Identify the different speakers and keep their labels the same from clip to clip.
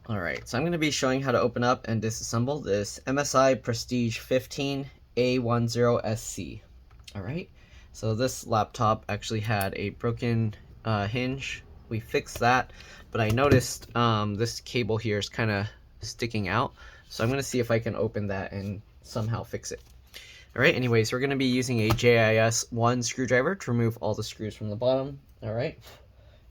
Speaker 1: Alright, so I'm going to be showing how to open up and disassemble this MSI Prestige 15 A10SC. Alright, so this laptop actually had a broken hinge. We fixed that, but I noticed this cable here is kind of sticking out. So I'm going to see if I can open that and somehow fix it. Alright, anyways, we're going to be using a JIS-1 screwdriver to remove all the screws from the bottom. Alright.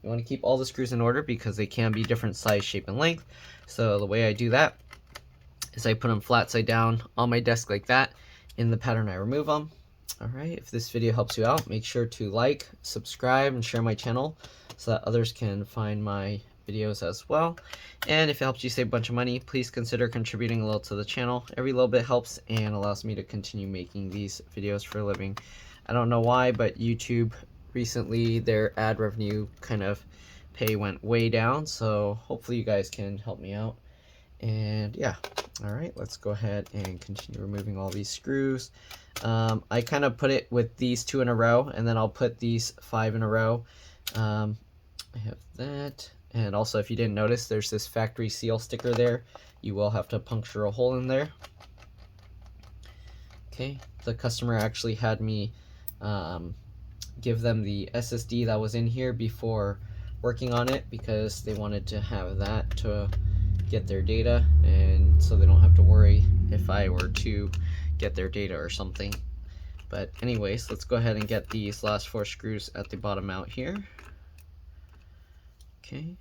Speaker 1: You want to keep all the screws in order because they can be different size, shape, and length. So the way I do that is I put them flat side down on my desk like that. In the pattern I remove them. Alright, if this video helps you out, make sure to like, subscribe, and share my channel so that others can find my videos as well. And if it helps you save a bunch of money, please consider contributing a little to the channel. Every little bit helps and allows me to continue making these videos for a living. I don't know why, but YouTube recently their ad revenue kind of pay went way down, so hopefully you guys can help me out. And yeah, all right, let's go ahead and continue removing all these screws. I kind of put it with these 2 in a row, and then I'll put these 5 in a row. I have that, and also if you didn't notice, there's this factory seal sticker there. You will have to puncture a hole in there. Okay, the customer actually had me give them the SSD that was in here before working on it because they wanted to have that to get their data, and so they don't have to worry if I were to get their data or something. But anyways, let's go ahead and get these last 4 screws at the bottom out here. Okay.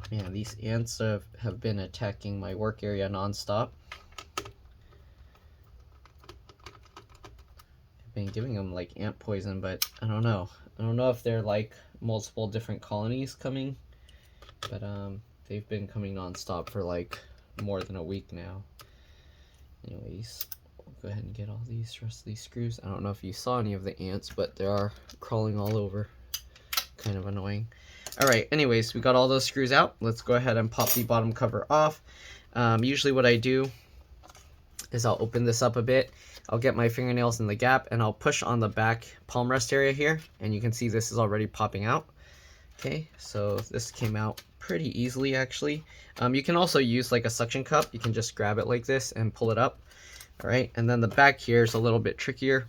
Speaker 1: Man, these ants have been attacking my work area nonstop. Been giving them like ant poison, but I don't know if they're like multiple different colonies coming, but they've been coming non-stop for like more than a week now. Anyways, we'll go ahead and get all these rest of these screws. I don't know if you saw any of the ants, but they are crawling all over, kind of annoying. All right, anyways, we got all those screws out. Let's go ahead and pop the bottom cover off. Usually what I do is I'll open this up a bit. I'll get my fingernails in the gap and I'll push on the back palm rest area here, and you can see this is already popping out. Okay, so this came out pretty easily actually. You can also use like a suction cup. You can just grab it like this and pull it up. All right, and then the back here is a little bit trickier.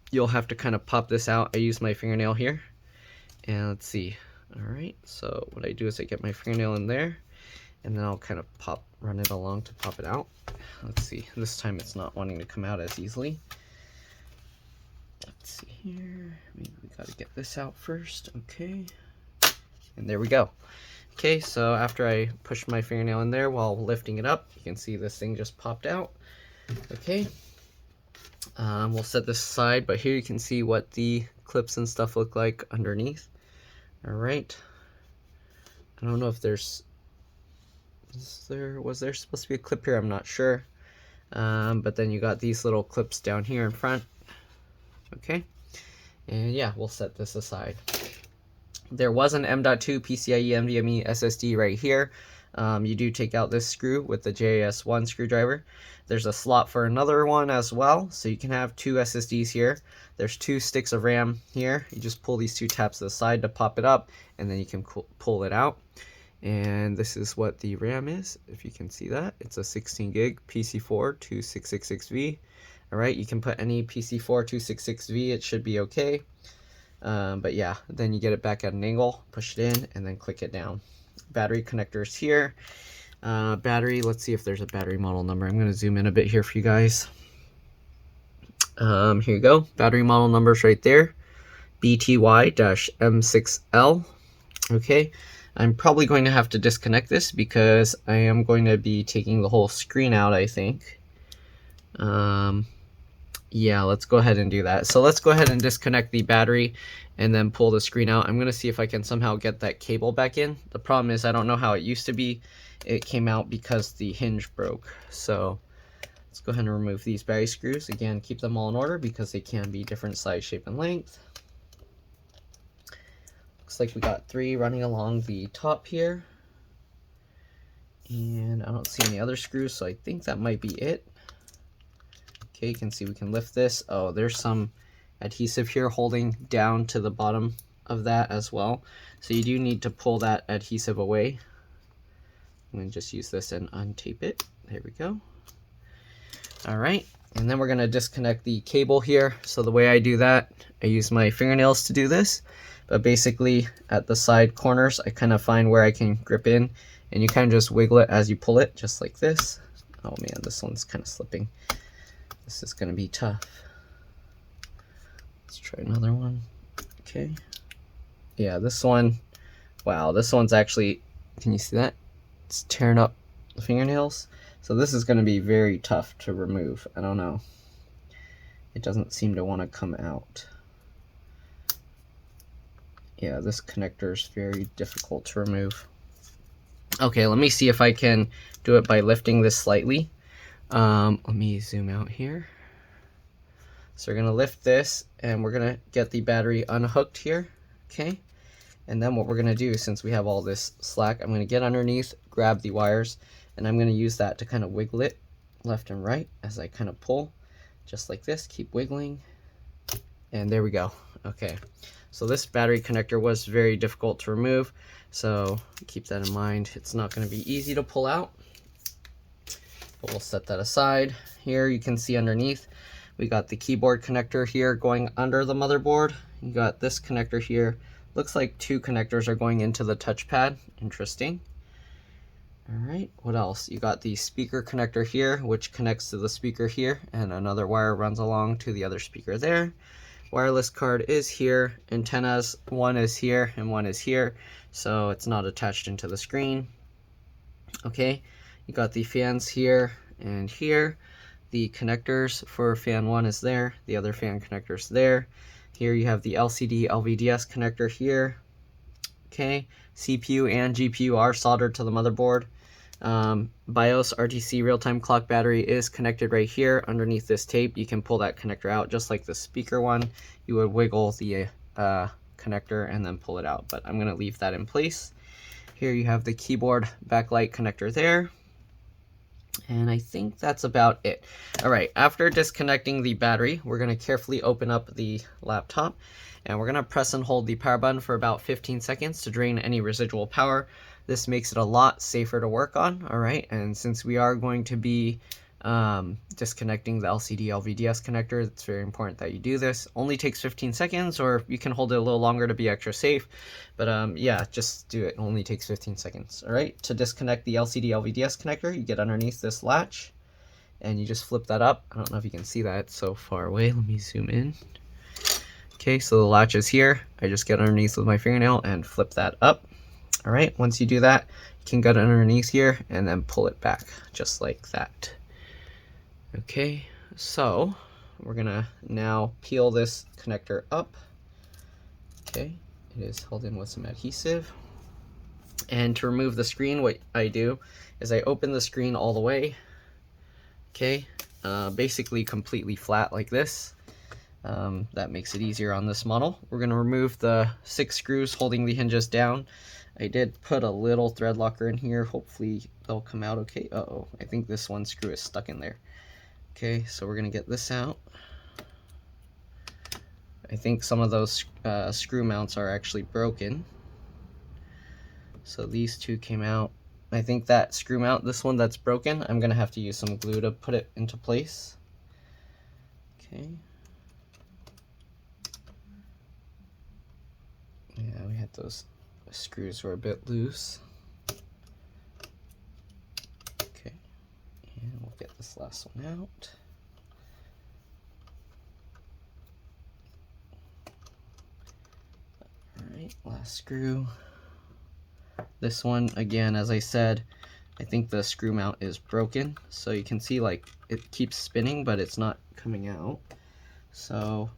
Speaker 1: You'll have to kind of pop this out. I use my fingernail here, and let's see. All right, so what I do is I get my fingernail in there, and then I'll kind of run it along to pop it out. Let's see, this time it's not wanting to come out as easily. Let's see here, maybe we gotta get this out first. Okay, and there we go. Okay, so after I pushed my fingernail in there while lifting it up, you can see this thing just popped out. Okay, we'll set this aside, but here you can see what the clips and stuff look like underneath. All right, I don't know if was there supposed to be a clip here? I'm not sure. But then you got these little clips down here in front. Okay, and yeah, we'll set this aside. There was an M.2 PCIe NVMe SSD right here. You do take out this screw with the JIS-1 screwdriver. There's a slot for another one as well, so you can have 2 SSDs here. There's 2 sticks of RAM here. You just pull these 2 tabs to the side to pop it up, and then you can pull it out. And this is what the RAM is, if you can see that. It's a 16 gig PC4 2666V. All right, you can put any PC4 266V, it should be okay. But yeah, then you get it back at an angle, push it in, and then click it down. Battery connectors here. Battery, let's see if there's a battery model number. I'm gonna zoom in a bit here for you guys. Here you go, battery model numbers right there. BTY-M6L, okay. I'm probably going to have to disconnect this because I am going to be taking the whole screen out, I think. Yeah, let's go ahead and do that. So let's go ahead and disconnect the battery and then pull the screen out. I'm going to see if I can somehow get that cable back in. The problem is I don't know how it used to be. It came out because the hinge broke. So let's go ahead and remove these battery screws. Again, keep them all in order because they can be different size, shape, and length. Looks like we got 3 running along the top here. And I don't see any other screws, so I think that might be it. Okay, you can see we can lift this. Oh, there's some adhesive here holding down to the bottom of that as well. So you do need to pull that adhesive away. I'm going to just use this and untape it. There we go. All right, and then we're going to disconnect the cable here. So the way I do that, I use my fingernails to do this, but basically at the side corners, I kind of find where I can grip in, and you kind of just wiggle it as you pull it, just like this. Oh man, this one's kind of slipping. This is going to be tough. Let's try another one. Okay. Yeah, this one, wow, this one's actually, can you see that? It's tearing up the fingernails. So this is going to be very tough to remove. I don't know. It doesn't seem to want to come out. Yeah, this connector is very difficult to remove. Okay, let me see if I can do it by lifting this slightly. Let me zoom out here. So we're going to lift this, and we're going to get the battery unhooked here. Okay. And then what we're going to do, since we have all this slack, I'm going to get underneath, grab the wires, and I'm going to use that to kind of wiggle it left and right as I kind of pull, just like this. Keep wiggling, and there we go. Okay, so this battery connector was very difficult to remove, so keep that in mind. It's not going to be easy to pull out, but we'll set that aside. Here you can see underneath, we got the keyboard connector here going under the motherboard. You got this connector here. Looks like two connectors are going into the touchpad. Interesting. All right, what else? You got the speaker connector here, which connects to the speaker here, and another wire runs along to the other speaker there. Wireless card is here. Antennas, one is here and one is here, so it's not attached into the screen. Okay, you got the fans here and here. The connectors for fan 1 is there, the other fan connector's there. Here you have the LCD LVDS connector here. Okay, CPU and GPU are soldered to the motherboard. BIOS RTC real-time clock battery is connected right here underneath this tape. You can pull that connector out just like the speaker one. You would wiggle the connector and then pull it out, but I'm going to leave that in place. Here you have the keyboard backlight connector there. And I think that's about it. All right, after disconnecting the battery, we're going to carefully open up the laptop, and we're going to press and hold the power button for about 15 seconds to drain any residual power. This makes it a lot safer to work on. All right, and since we are going to be disconnecting the LCD LVDS connector, it's very important that you do this. Only takes 15 seconds, or you can hold it a little longer to be extra safe, but yeah, just do it. Only takes 15 seconds. All right, to disconnect the LCD LVDS connector, you get underneath this latch and you just flip that up. I don't know if you can see that, it's so far away. Let me zoom in. Okay, so the latch is here. I just get underneath with my fingernail and flip that up. All right, once you do that, you can get underneath here and then pull it back just like that. Okay, so we're gonna now peel this connector up. Okay, it is held in with some adhesive. And to remove the screen, what I do is I open the screen all the way. Okay, basically completely flat like this. That makes it easier on this model. We're gonna remove the 6 screws holding the hinges down. I did put a little thread locker in here. Hopefully they'll come out okay. Uh-oh, I think this one screw is stuck in there. Okay, so we're gonna get this out. I think some of those screw mounts are actually broken. So these two came out. I think that screw mount, this one that's broken, I'm gonna have to use some glue to put it into place. Okay. Yeah, we had those screws were a bit loose. Okay, and we'll get this last one out. Alright, last screw. This one, again, as I said, I think the screw mount is broken. So you can see like it keeps spinning, but it's not coming out. So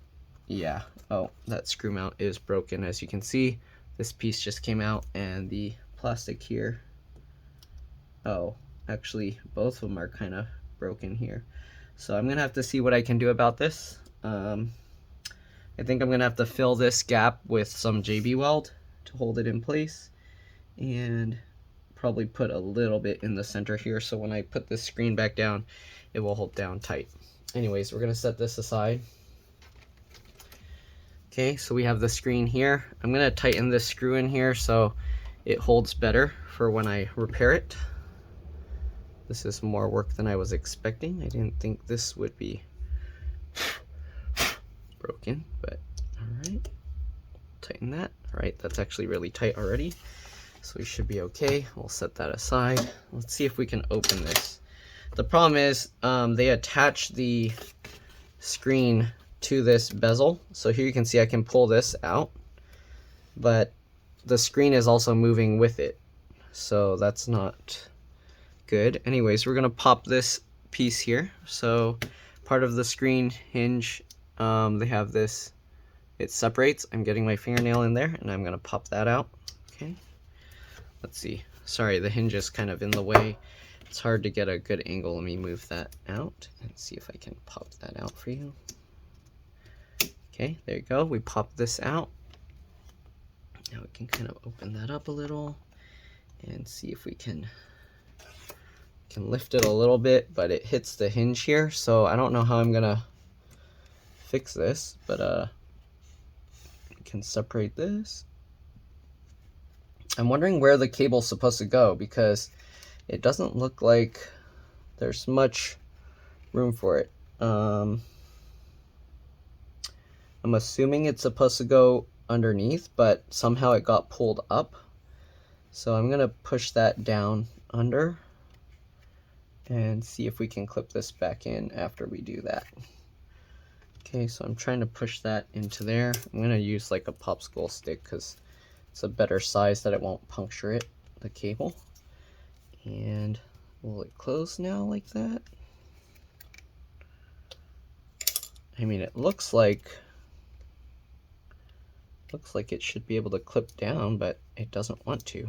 Speaker 1: yeah, oh, that screw mount is broken. As you can see, this piece just came out and the plastic here, oh, actually both of them are kind of broken here. So I'm gonna have to see what I can do about this. I think I'm gonna have to fill this gap with some JB weld to hold it in place, and probably put a little bit in the center here so when I put this screen back down, it will hold down tight. Anyways, we're gonna set this aside. Okay, so we have the screen here. I'm gonna tighten this screw in here so it holds better for when I repair it. This is more work than I was expecting. I didn't think this would be broken, but all right. Tighten that. All right, that's actually really tight already, so we should be okay. We'll set that aside. Let's see if we can open this. The problem is they attach the screen to this bezel, so here you can see I can pull this out, but the screen is also moving with it, so that's not good. Anyways, we're gonna pop this piece here. So part of the screen hinge, they have this, it separates. I'm getting my fingernail in there and I'm gonna pop that out. Okay, let's see, sorry, the hinge is kind of in the way. It's hard to get a good angle. Let me move that out and see if I can pop that out for you. Okay, there you go. We pop this out. Now we can kind of open that up a little and see if we can lift it a little bit, but it hits the hinge here, so I don't know how I'm gonna fix this, but we can separate this. I'm wondering where the cable's supposed to go because it doesn't look like there's much room for it. I'm assuming it's supposed to go underneath, but somehow it got pulled up. So I'm gonna push that down under and see if we can clip this back in after we do that. Okay, so I'm trying to push that into there. I'm gonna use like a popsicle stick because it's a better size that it won't puncture it, the cable. And will it close now like that? I mean, it looks like it should be able to clip down, but it doesn't want to.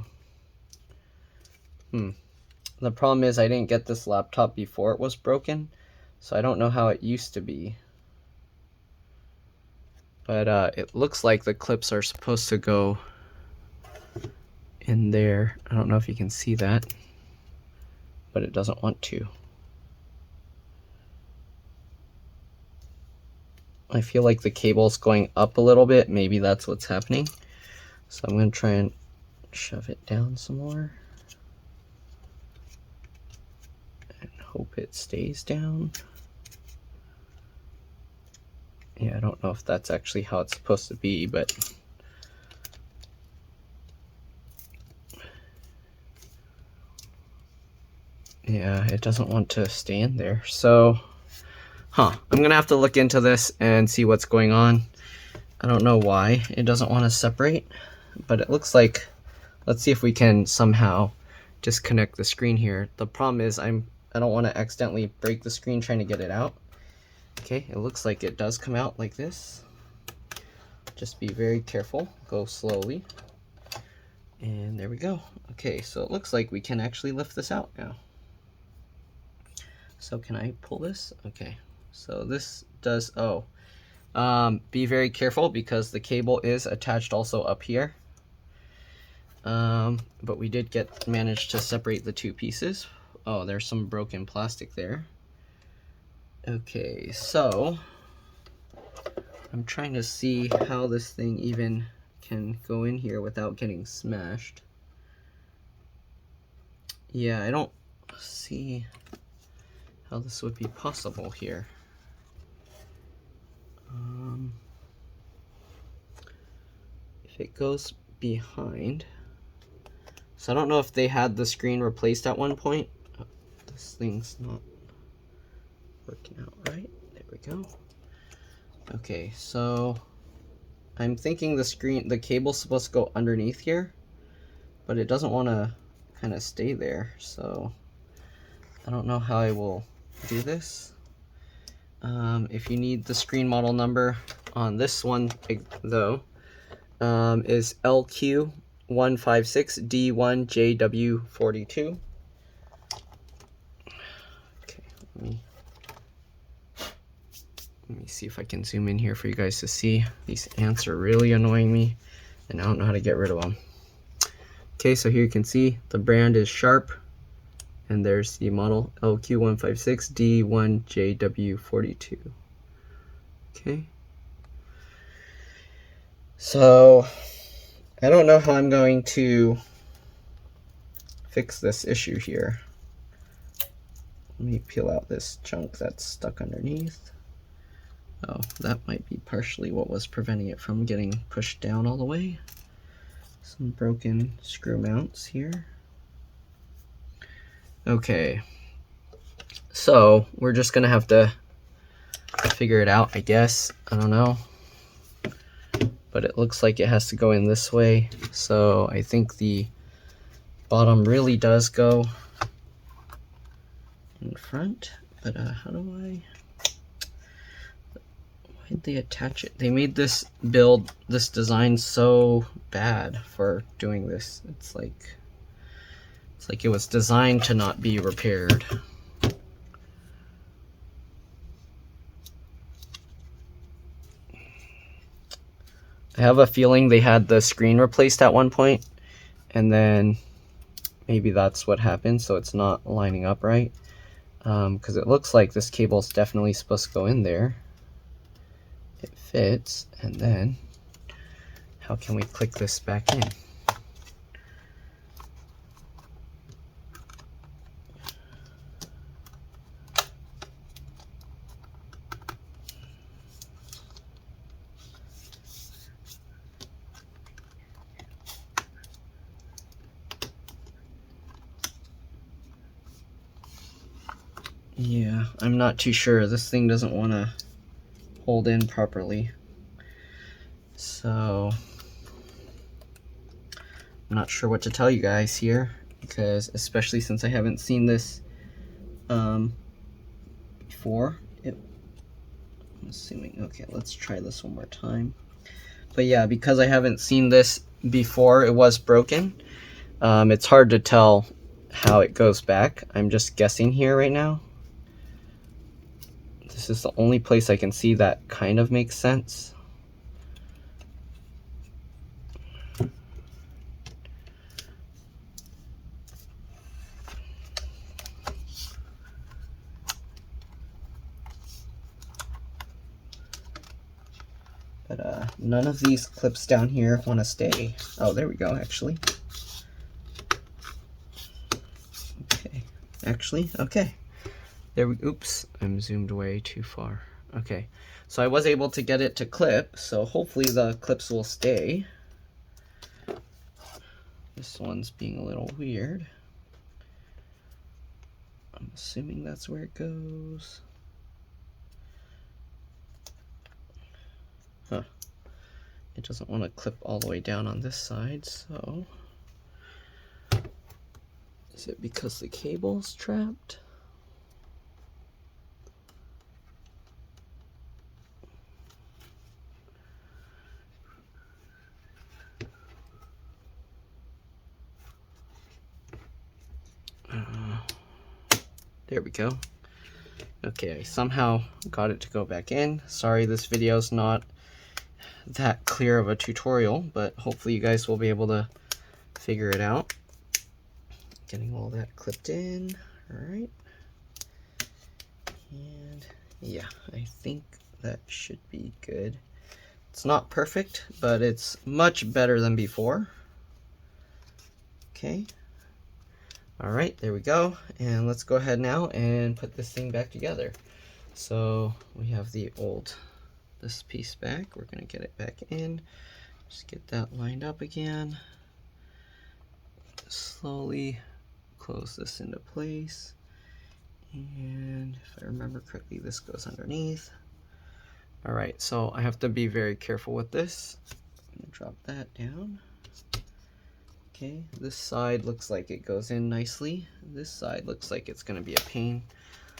Speaker 1: The problem is I didn't get this laptop before it was broken, so I don't know how it used to be. But it looks like the clips are supposed to go in there. I don't know if you can see that, but it doesn't want to. I feel like the cable's going up a little bit. Maybe that's what's happening. So I'm going to try and shove it down some more. And hope it stays down. Yeah, I don't know if that's actually how it's supposed to be, but yeah, it doesn't want to stay in there. So, I'm gonna have to look into this and see what's going on. I don't know why it doesn't want to separate, but it looks like, let's see if we can somehow disconnect the screen here. The problem is I don't want to accidentally break the screen trying to get it out. Okay, it looks like it does come out like this. Just be very careful, go slowly. And there we go. Okay, so it looks like we can actually lift this out now. So can I pull this? Okay, so this does, be very careful because the cable is attached also up here. But we did manage to separate the two pieces. Oh, there's some broken plastic there. Okay, so I'm trying to see how this thing even can go in here without getting smashed. Yeah, I don't see how this would be possible here. If it goes behind, so I don't know if they had the screen replaced at one point. Oh, this thing's not working out right. There we go. Okay, so I'm thinking the cable's supposed to go underneath here, but it doesn't want to kind of stay there, so I don't know how I will do this. If you need the screen model number on this one though, is LQ156D1JW42. Okay, let me see if I can zoom in here for you guys to see. These ants are really annoying me, and I don't know how to get rid of them. Okay, so here you can see the brand is Sharp, and there's the model LQ156D1JW42. Okay. So I don't know how I'm going to fix this issue here. Let me peel out this chunk that's stuck underneath. Oh, that might be partially what was preventing it from getting pushed down all the way. Some broken screw mounts here. Okay, so we're just gonna have to figure it out, I guess. I don't know. But it looks like it has to go in this way. So I think the bottom really does go in front. But how do I... Why did they attach it? They made this design so bad for doing this. It's like it was designed to not be repaired. I have a feeling they had the screen replaced at one point, and then maybe that's what happened, so it's not lining up right. Because it looks like this cable is definitely supposed to go in there. It fits, and then how can we click this back in? Yeah, I'm not too sure. This thing doesn't want to hold in properly. So I'm not sure what to tell you guys here, because especially since I haven't seen this before. I'm assuming, okay, let's try this one more time. But yeah, because I haven't seen this before, it was broken. It's hard to tell how it goes back. I'm just guessing here right now. This is the only place I can see that kind of makes sense. But none of these clips down here want to stay. Oh, there we go, actually. Okay, actually, okay. There we, oops, I'm zoomed way too far. Okay, so I was able to get it to clip, so hopefully the clips will stay. This one's being a little weird. I'm assuming that's where it goes. Huh. It doesn't want to clip all the way down on this side, so... Is it because the cable's trapped? There we go. Okay, I somehow got it to go back in. Sorry, this video's not that clear of a tutorial, but hopefully you guys will be able to figure it out. Getting all that clipped in. Alright. And yeah, I think that should be good. It's not perfect, but it's much better than before. Okay. Alright, there we go. And let's go ahead now and put this thing back together. So we have this piece back. We're going to get it back in. Just get that lined up again. Slowly close this into place. And if I remember correctly, this goes underneath. Alright, so I have to be very careful with this. I'm going to drop that down. Okay, this side looks like it goes in nicely. This side looks like it's going to be a pain.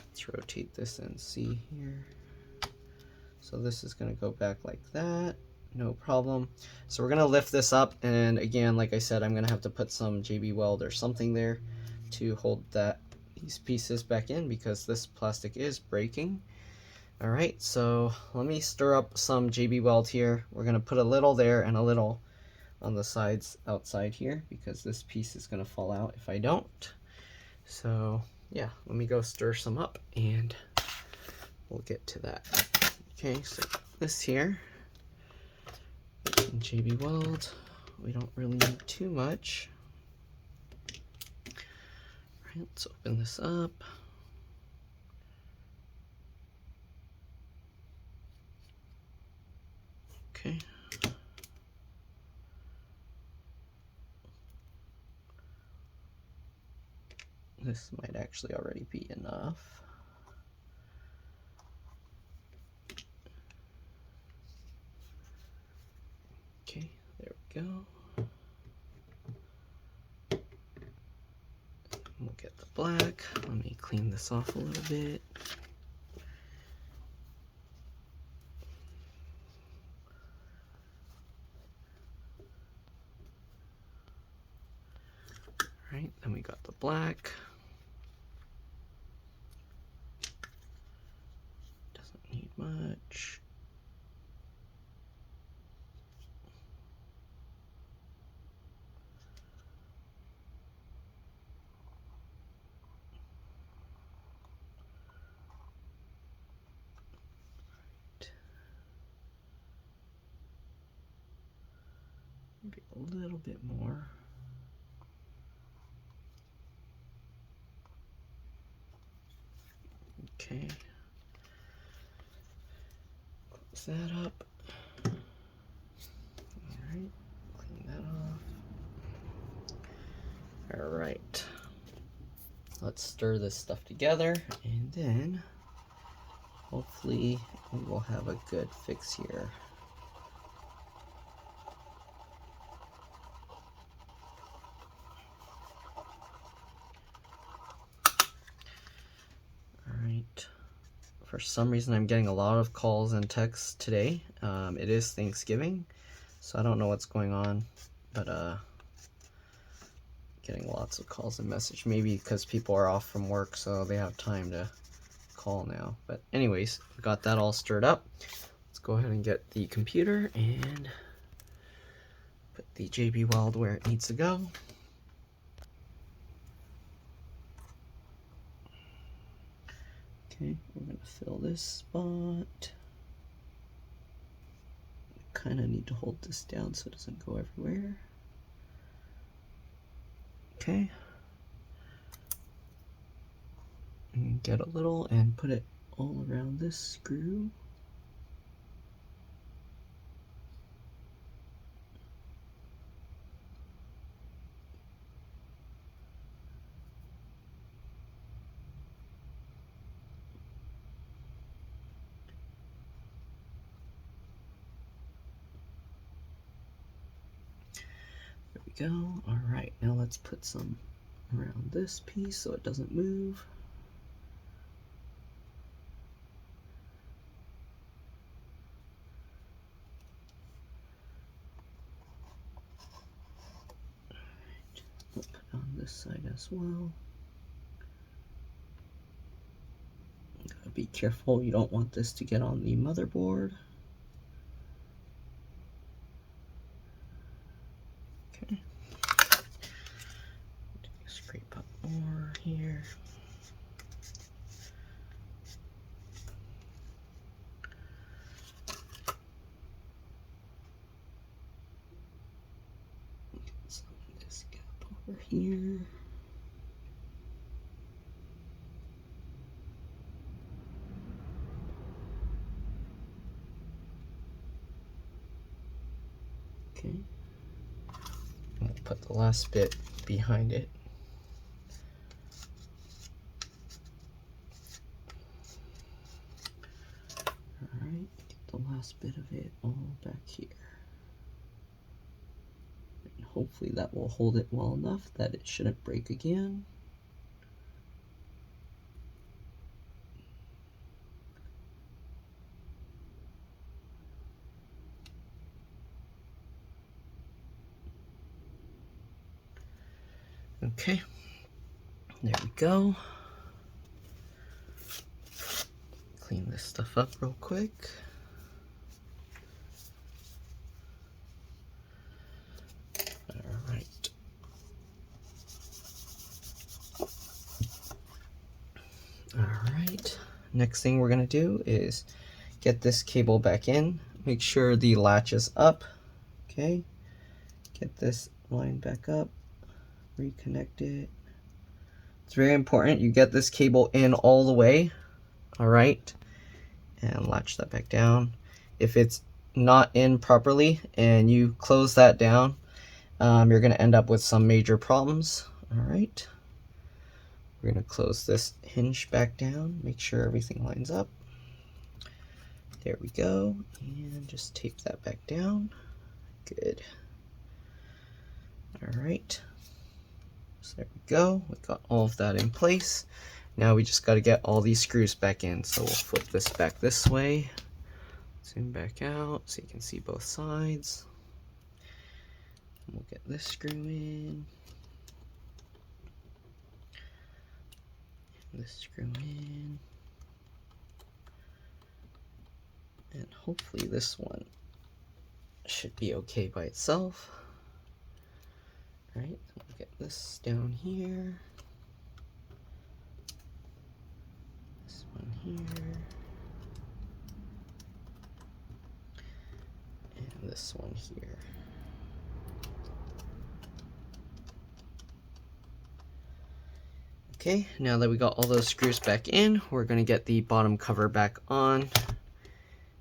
Speaker 1: Let's rotate this and see here. So this is going to go back like that. No problem. So we're going to lift this up, and again, like I said, I'm going to have to put some JB weld or something there to hold these pieces back in, because this plastic is breaking. Alright, so let me stir up some JB weld here. We're going to put a little there and a little on the sides outside here, because this piece is going to fall out if I don't. So yeah, let me go stir some up and we'll get to that. Okay, so this here, JB Weld. We don't really need too much. All right, let's open this up. Okay. This might actually already be enough. Okay, there we go. We'll get the black. Let me clean this off a little bit. All right, then we got the black. Doesn't need much. Maybe a little bit more. Okay. Close that up. Alright, clean that off. Alright. Let's stir this stuff together and then hopefully we will have a good fix here. For some reason I'm getting a lot of calls and texts today. It is Thanksgiving, so I don't know what's going on, but getting lots of calls and messages. Maybe because people are off from work, so they have time to call now. But anyways, we got that all stirred up. Let's go ahead and get the computer and put the JB Weld where it needs to go. Okay, we're going to fill this spot. Kind of need to hold this down so it doesn't go everywhere. Okay. And get a little and put it all around this screw. Go. All right, now let's put some around this piece so it doesn't move. All right, we'll put it on this side as well. Gotta be careful, you don't want this to get on the motherboard. Okay. Scrape up more here. Get some of this gap over here. Okay. We'll put the last bit behind it. Alright, get the last bit of it all back here. And hopefully that will hold it well enough that it shouldn't break again. Okay, there we go. Clean this stuff up real quick. All right. All right, next thing we're gonna do is get this cable back in. Make sure the latch is up. Okay, get this line back up, reconnect it. It's very important you get this cable in all the way, all right, and latch that back down. If it's not in properly and you close that down, you're going to end up with some major problems. All right, we're going to close this hinge back down, make sure everything lines up. There we go, and just tape that back down. Good. All right, so there we go, we got all of that in place. Now we just got to get all these screws back in. So we'll flip this back this way, zoom back out so you can see both sides. We'll get this screw in, this screw in, and hopefully this one should be okay by itself. All right, we'll get this down here, this one here, and this one here. Okay, now that we got all those screws back in, we're going to get the bottom cover back on.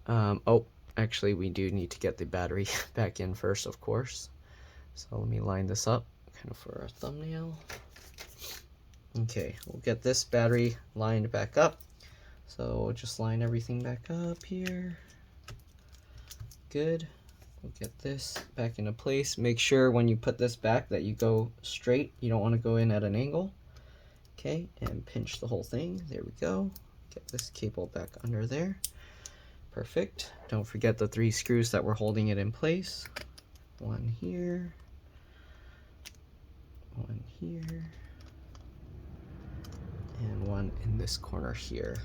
Speaker 1: Oh, actually we do need to get the battery back in first, of course. So let me line this up kind of for our thumbnail. Okay, we'll get this battery lined back up. So we'll just line everything back up here. Good. We'll get this back into place. Make sure when you put this back that you go straight. You don't want to go in at an angle. Okay, and pinch the whole thing. There we go. Get this cable back under there. Perfect. Don't forget the 3 screws that were holding it in place. One here, one here, and one in this corner here.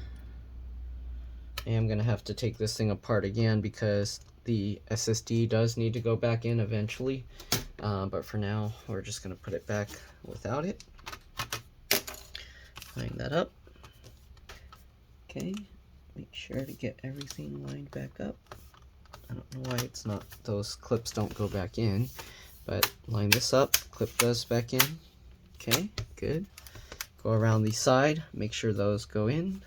Speaker 1: And I'm gonna have to take this thing apart again because the SSD does need to go back in eventually. But for now, we're just gonna put it back without it. Line that up. Okay, make sure to get everything lined back up. I don't know why it's not, those clips don't go back in, but line this up, clip those back in. Okay, good. Go around the side, make sure those go in.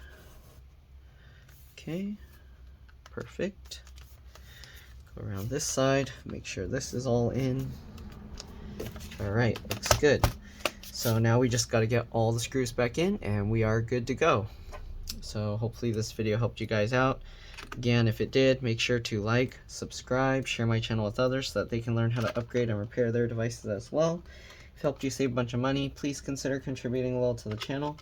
Speaker 1: Okay, perfect. Go around this side, make sure this is all in. All right, looks good. So now we just got to get all the screws back in and we are good to go. So hopefully this video helped you guys out. Again, if it did, make sure to like, subscribe, share my channel with others so that they can learn how to upgrade and repair their devices as well. If it helped you save a bunch of money, please consider contributing a little to the channel.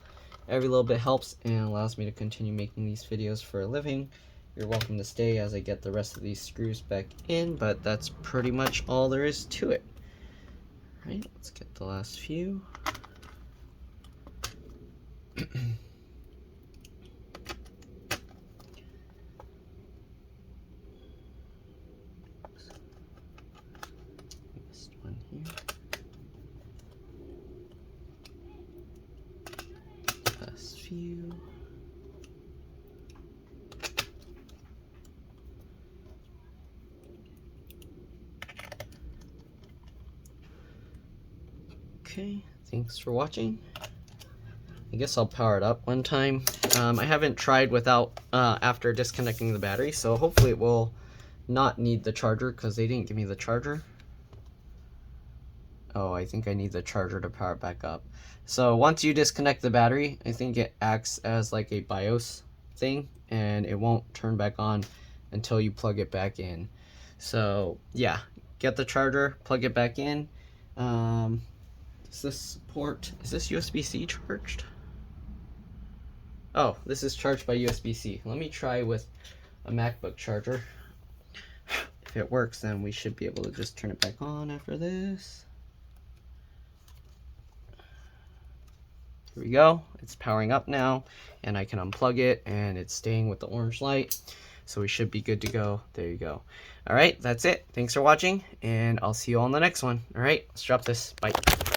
Speaker 1: Every little bit helps and allows me to continue making these videos for a living. You're welcome to stay as I get the rest of these screws back in, but that's pretty much all there is to it. All right, let's get the last few. Missed one here. Last few. Okay, thanks for watching. I guess I'll power it up one time. I haven't tried without after disconnecting the battery, so hopefully it will not need the charger because they didn't give me the charger. Oh, I think I need the charger to power it back up. So once you disconnect the battery, I think it acts as like a BIOS thing and it won't turn back on until you plug it back in. So yeah, get the charger, plug it back in. Does this support, is this USB-C charged? Oh, this is charged by USB-C. Let me try with a MacBook charger. If it works, then we should be able to just turn it back on after this. Here we go. It's powering up now, and I can unplug it, and it's staying with the orange light. So we should be good to go. There you go. All right, that's it. Thanks for watching, and I'll see you all in the next one. All right, let's drop this. Bye.